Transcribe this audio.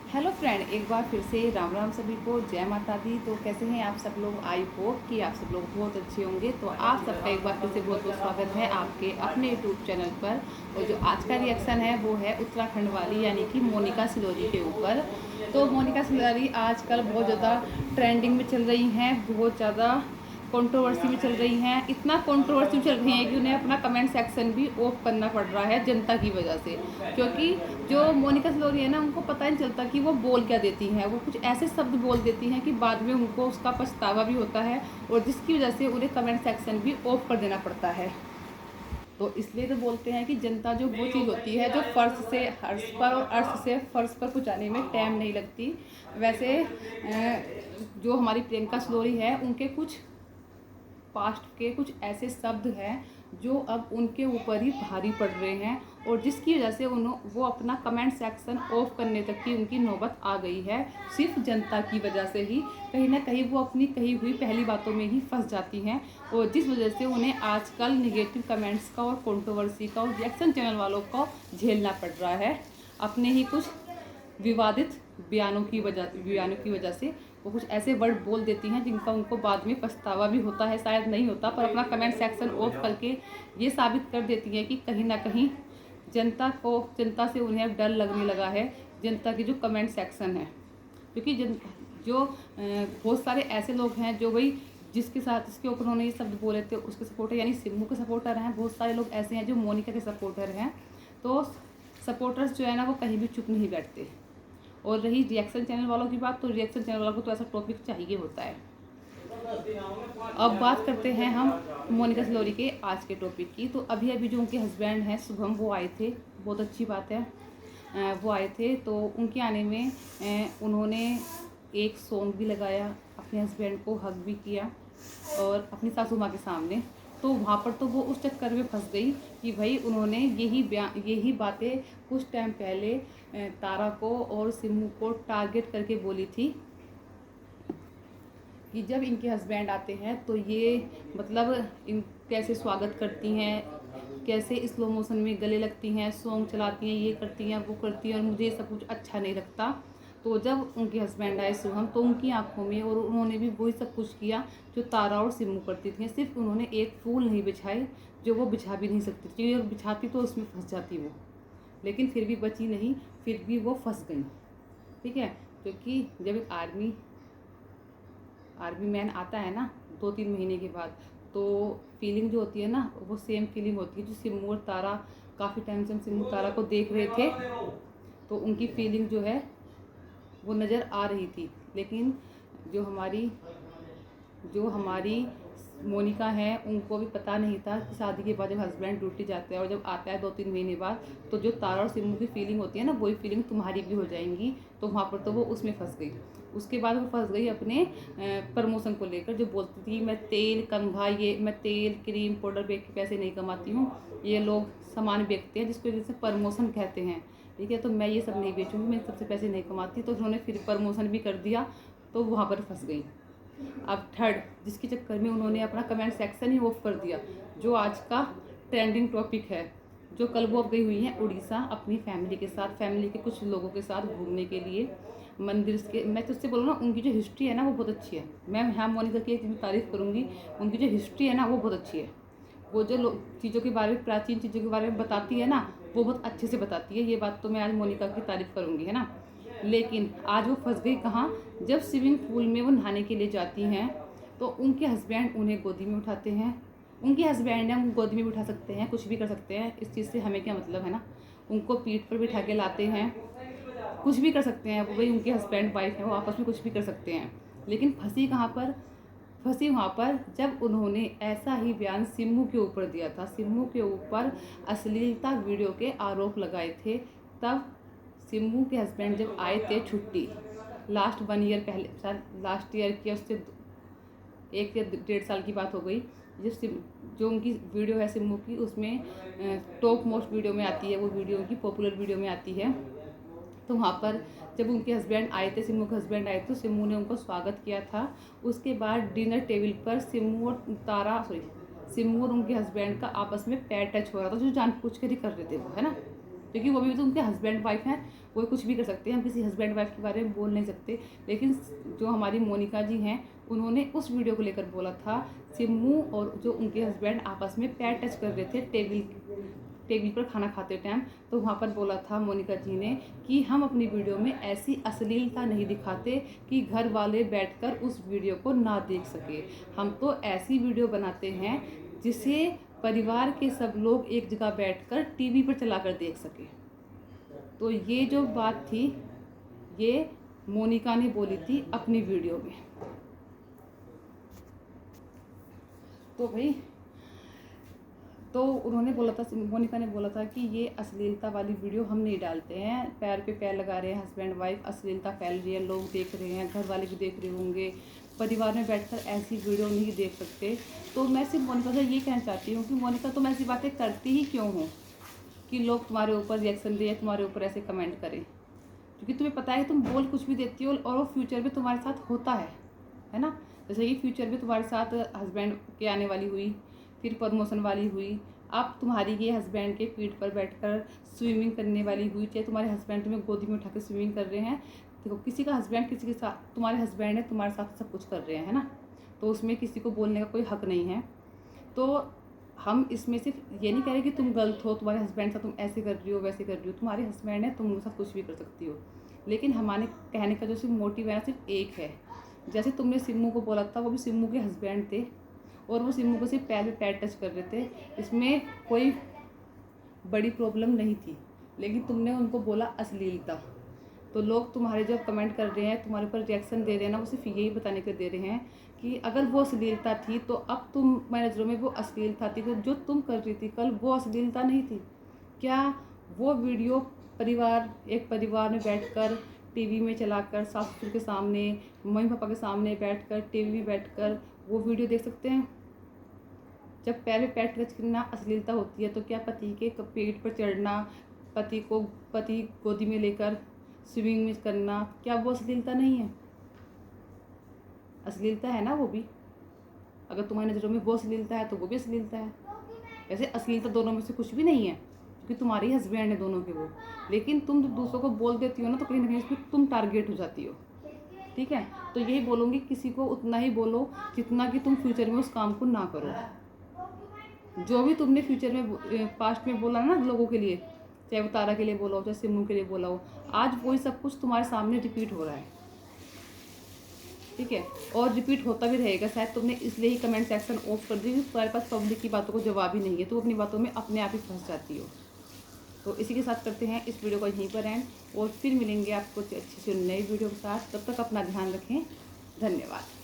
Hello friend, एक बार फिर से राम राम सभी को, जय माता दी। तो कैसे हैं आप सब लोग? आई होप कि आप सब लोग बहुत अच्छे होंगे। तो आप सबका एक बार फिर से बहुत बहुत स्वागत है आपके अपने यूट्यूब चैनल पर। और जो आज का रिएक्शन है वो है उत्तराखंड वाली यानी कि मोनिका सिलोरी के ऊपर। तो मोनिका सिलोरी आजकल बहुत ज़्यादा ट्रेंडिंग में चल रही हैं, बहुत ज़्यादा कंट्रोवर्सी में चल रही हैं। इतना कंट्रोवर्सी में चल रही हैं कि उन्हें अपना कमेंट सेक्शन भी ऑफ करना पड़ रहा है जनता की वजह से। क्योंकि जो मोनिका सिलोरी है ना, उनको पता नहीं चलता कि वो बोल क्या देती हैं। वो कुछ ऐसे शब्द बोल देती हैं कि बाद में उनको उसका पछतावा भी होता है, और जिसकी वजह से उन्हें कमेंट सेक्शन भी ऑफ कर देना पड़ता है। तो इसलिए तो बोलते हैं कि जनता जो वो चीज़ होती है जो फर्श से अर्श पर और अर्श से फर्श पर पहुँचाने में टाइम नहीं लगती। वैसे जो हमारी प्रियंका सिलोरी है, उनके कुछ पास्ट के कुछ ऐसे शब्द हैं जो अब उनके ऊपर ही भारी पड़ रहे हैं, और जिसकी वजह से वो अपना कमेंट सेक्शन ऑफ करने तक की उनकी नौबत आ गई है। सिर्फ जनता की वजह से ही कहीं ना कहीं वो अपनी कही हुई पहली बातों में ही फंस जाती हैं, और जिस वजह से उन्हें आजकल निगेटिव कमेंट्स का और कंट्रोवर्सी का और रिएक्शन चैनल वालों को झेलना पड़ रहा है। अपने ही कुछ विवादित बयानों की वजह से वो कुछ ऐसे वर्ड बोल देती हैं जिनका उनको बाद में पछतावा भी होता है, शायद नहीं होता, पर अपना कमेंट सेक्शन ऑफ करके ये साबित कर देती हैं कि कहीं ना कहीं जनता से उन्हें डर लगने लगा है, जनता की जो कमेंट सेक्शन है। क्योंकि बहुत सारे ऐसे लोग हैं जो भाई जिसके ऊपर उन्होंने ये शब्द बोले थे उसके सपोर्टर यानी सिम्मू के सपोर्टर हैं। बहुत सारे लोग ऐसे हैं जो मोनिका के सपोर्टर हैं। तो सपोर्टर्स जो है ना, वो कहीं भी चुप नहीं बैठते। और रही रिएक्शन चैनल वालों की बात, तो रिएक्शन चैनल वालों को तो ऐसा टॉपिक चाहिए होता है। अब बात करते हैं हम मोनिका सिलोरी के आज के टॉपिक की। तो अभी अभी जो उनके हस्बैंड हैं शुभम, वो आए थे, बहुत अच्छी बात है। वो आए थे तो उनके आने में उन्होंने एक सॉन्ग भी लगाया, अपने हस्बैंड को हग भी किया और अपनी सासू माँ के सामने। तो वहाँ पर तो वो उस चक्कर में फंस गई कि भाई उन्होंने यही बातें कुछ टाइम पहले तारा को और सिम्मू को टारगेट करके बोली थी कि जब इनके हस्बैंड आते हैं तो ये मतलब इन कैसे स्वागत करती हैं, कैसे स्लो मोशन में गले लगती हैं, सॉन्ग चलाती हैं, ये करती हैं वो करती हैं, और मुझे ये सब कुछ अच्छा नहीं लगता। तो जब उनके हस्बैंड आए शुभम, तो उनकी आंखों में और उन्होंने भी वही सब कुछ किया जो तारा और सिम्मू करती थी। सिर्फ उन्होंने एक फूल नहीं बिछाई जो वो बिछा भी नहीं सकती थी, और बिछाती तो उसमें फंस जाती वो, लेकिन फिर भी बची नहीं, फिर भी वो फंस गई। ठीक है, क्योंकि जब एक आर्मी मैन आता है ना 2-3 महीने के बाद, तो फीलिंग जो होती है ना, वो सेम फीलिंग होती है जो सिम्मू और तारा, काफ़ी टाइम से हम सिम्मू तारा को देख रहे थे, तो उनकी फीलिंग जो है वो नज़र आ रही थी। लेकिन जो हमारी मोनिका है, उनको भी पता नहीं था कि शादी के बाद जब हस्बैंड ड्यूटी जाते हैं और जब आता है 2-3 महीने बाद, तो जो तारा और सिम्मू की फीलिंग होती है ना, वही फीलिंग तुम्हारी भी हो जाएंगी। तो वहाँ पर तो वो उसमें फंस गई। उसके बाद वो फंस गई अपने प्रमोशन को लेकर, जो बोलती थी मैं तेल कंघा, ये मैं तेल क्रीम पाउडर बेच के पैसे नहीं कमाती हूँ, ये लोग सामान बेचते हैं जिसको वजह से प्रमोशन कहते हैं। ठीक है, तो मैं ये सब नहीं बेचूंगी, मैं सबसे पैसे नहीं कमाती। तो उन्होंने फिर प्रमोशन भी कर दिया, तो वहाँ पर फंस गई। अब थर्ड, जिसके चक्कर में उन्होंने अपना कमेंट सेक्शन ही ऑफ कर दिया, जो आज का ट्रेंडिंग टॉपिक है। जो कल वो अब गई हुई हैं उड़ीसा अपनी फैमिली के साथ, फैमिली के कुछ लोगों के साथ घूमने के लिए मंदिर के। मैं तो उससे बोलूँ ना, उनकी जो हिस्ट्री है ना वो बहुत अच्छी है। मैं यहाँ मोनिका की एक चीज़ तारीफ़ करूँगी, उनकी जो हिस्ट्री है ना वो बहुत अच्छी है। वो जो चीज़ों के बारे में, प्राचीन चीज़ों के बारे में बताती है ना, वो बहुत अच्छे से बताती है। ये बात तो मैं आज मोनिका की तारीफ़ करूँगी, है ना। लेकिन आज वो फंस गई कहाँ? जब स्विमिंग पूल में वो नहाने के लिए जाती हैं, तो उनके हस्बैंड उन्हें गोदी में उठाते हैं। उनके हस्बैंड हैं, उनको गोदी में भी उठा सकते हैं, कुछ भी कर सकते हैं, इस चीज़ से हमें क्या मतलब, है ना। उनको पीठ पर बिठा के लाते हैं, कुछ भी कर सकते हैं वो, भाई उनके हस्बैंड वाइफ हैं, वो आपस में कुछ भी कर सकते हैं। लेकिन फंसी कहाँ पर? फंसी वहाँ पर जब उन्होंने ऐसा ही बयान सिम्मू के ऊपर दिया था, सिम्मू के ऊपर अश्लीलता वीडियो के आरोप लगाए थे। तब सिम्मू के हस्बैंड जब आए थे छुट्टी, लास्ट 1 ईयर पहले, शायद लास्ट ईयर की, उससे 1 या 1.5 साल की बात हो गई। जो उनकी वीडियो है सिम्मू की, उसमें टॉप मोस्ट वीडियो में आती है, वो वीडियो उनकी पॉपुलर वीडियो में आती है। तो वहाँ पर जब उनके हस्बैंड आए थे, सिम्मू के हस्बैंड आए, तो सिम्मू ने उनको स्वागत किया था। उसके बाद डिनर टेबल पर सिम्मू और उनके हस्बैंड का आपस में पैर टच हो रहा था, जो जानबूझ कर ही कर रहे थे वो, है ना। क्योंकि वो भी तो उनके हस्बैंड वाइफ हैं, वो कुछ भी कर सकते हैं, हम किसी हस्बैंड वाइफ के बारे में बोल नहीं सकते। लेकिन जो हमारी मोनिका जी हैं, उन्होंने उस वीडियो को लेकर बोला था, सिम्मू और जो उनके हस्बैंड आपस में पैर टच कर रहे थे टेबल पर खाना खाते टाइम, तो वहाँ पर बोला था मोनिका जी ने कि हम अपनी वीडियो में ऐसी अश्लीलता नहीं दिखाते कि घर वाले बैठकर उस वीडियो को ना देख सके। हम तो ऐसी वीडियो बनाते हैं जिसे परिवार के सब लोग एक जगह बैठकर टीवी पर चलाकर देख सके। तो ये जो बात थी, ये मोनिका ने बोली थी अपनी वीडियो में। तो भाई, तो उन्होंने बोला था, मोनिका ने बोला था कि ये अश्लीलता वाली वीडियो हम नहीं डालते हैं, पैर पे पैर लगा रहे हैं हस्बैंड वाइफ, अश्लीलता फैल रही है, लोग देख रहे हैं, घर वाले भी देख रहे होंगे, परिवार में बैठकर ऐसी वीडियो नहीं देख सकते। तो मैं सिर्फ मोनिका से ये कहना चाहती हूँ कि मोनिका, तुम ऐसी बातें करती ही क्यों हो कि लोग तुम्हारे ऊपर रिएक्शन दें, तुम्हारे ऊपर ऐसे कमेंट करें? क्योंकि तुम्हें पता है कि तुम बोल कुछ भी देती हो और वो फ्यूचर में तुम्हारे साथ होता है ना। जैसे कि फ्यूचर में तुम्हारे साथ हस्बैंड के आने वाली हुई, फिर प्रमोशन वाली हुई, अब तुम्हारी ये हस्बैंड के पीठ पर बैठकर स्विमिंग करने वाली हुई, चाहे तुम्हारे हस्बैंड तुम्हें गोदी में उठा के स्विमिंग कर रहे हैं। देखो, किसी का हस्बैंड किसी के साथ, तुम्हारे हस्बैंड है तुम्हारे साथ सब कुछ कर रहे हैं, है ना, तो उसमें किसी को बोलने का कोई हक नहीं है। तो हम इसमें सिर्फ ये नहीं कह रहे कि तुम गलत हो, तुम्हारे हस्बैंड साथ तुम ऐसे कर रही हो वैसे कर रही हो, तुम्हारे हस्बैंड है, तुम उनके साथ कुछ भी कर सकती हो। लेकिन हमारे कहने का जो सिर्फ मोटिव है सिर्फ एक है। जैसे तुमने सिम्मू को बोला था, वो भी सिम्मू के हस्बैंड थे और वो सिम्मू को सिर्फ पैर पे पैर टच कर रहे थे, इसमें कोई बड़ी प्रॉब्लम नहीं थी। लेकिन तुमने उनको बोला अश्लीलता, तो लोग तुम्हारे जब कमेंट कर रहे हैं, तुम्हारे ऊपर रिएक्शन दे रहे हैं ना, वो सिर्फ यही बताने के दे रहे हैं कि अगर वो अश्लीलता थी तो अब तुम्हारी नज़रों में वो अश्लीलता थी, तो जो तुम कर रही थी कल वो अश्लीलता नहीं थी क्या? वो वीडियो एक परिवार में बैठकर टीवी में चलाकर, सास ससुर के सामने, मम्मी पापा के सामने बैठकर टीवी में बैठकर वो वीडियो देख सकते हैं? जब पैर में पैर टच करना अश्लीलता होती है, तो क्या पति के पेट पर चढ़ना, पति गोदी में लेकर स्विमिंग में करना, क्या वो अश्लीलता नहीं है? अश्लीलता है ना वो भी। अगर तुम्हारी नज़रों में वो अश्लीलता है तो वो भी अश्लीलता है। वैसे अश्लीलता दोनों में से कुछ भी नहीं है, क्योंकि तुम्हारे ही हस्बैंड है दोनों के वो। लेकिन तुम दूसरों को बोल देती हो ना, तो कहीं ना कहीं इसमें तुम टारगेट हो जाती हो। ठीक है, तो यही बोलूँगी, किसी को उतना ही बोलो जितना कि तुम फ्यूचर में उस काम को ना करो। जो भी तुमने फ्यूचर में पास्ट में बोला ना लोगों के लिए, चाहे वो तारा के लिए बोला हो, चाहे सिम्मू के लिए बोला हो, आज वही सब कुछ तुम्हारे सामने रिपीट हो रहा है। ठीक है, और रिपीट होता भी रहेगा। शायद तुमने इसलिए ही कमेंट सेक्शन ऑफ कर दी, तुम्हारे पास पब्लिक की बातों को जवाब ही नहीं है, तो अपनी बातों में अपने आप ही फंस जाती हो। तो इसी के साथ करते हैं इस वीडियो को यहीं पर एंड, और फिर मिलेंगे आपको अच्छी सी नई वीडियो के साथ। तब तक अपना ध्यान रखें। धन्यवाद।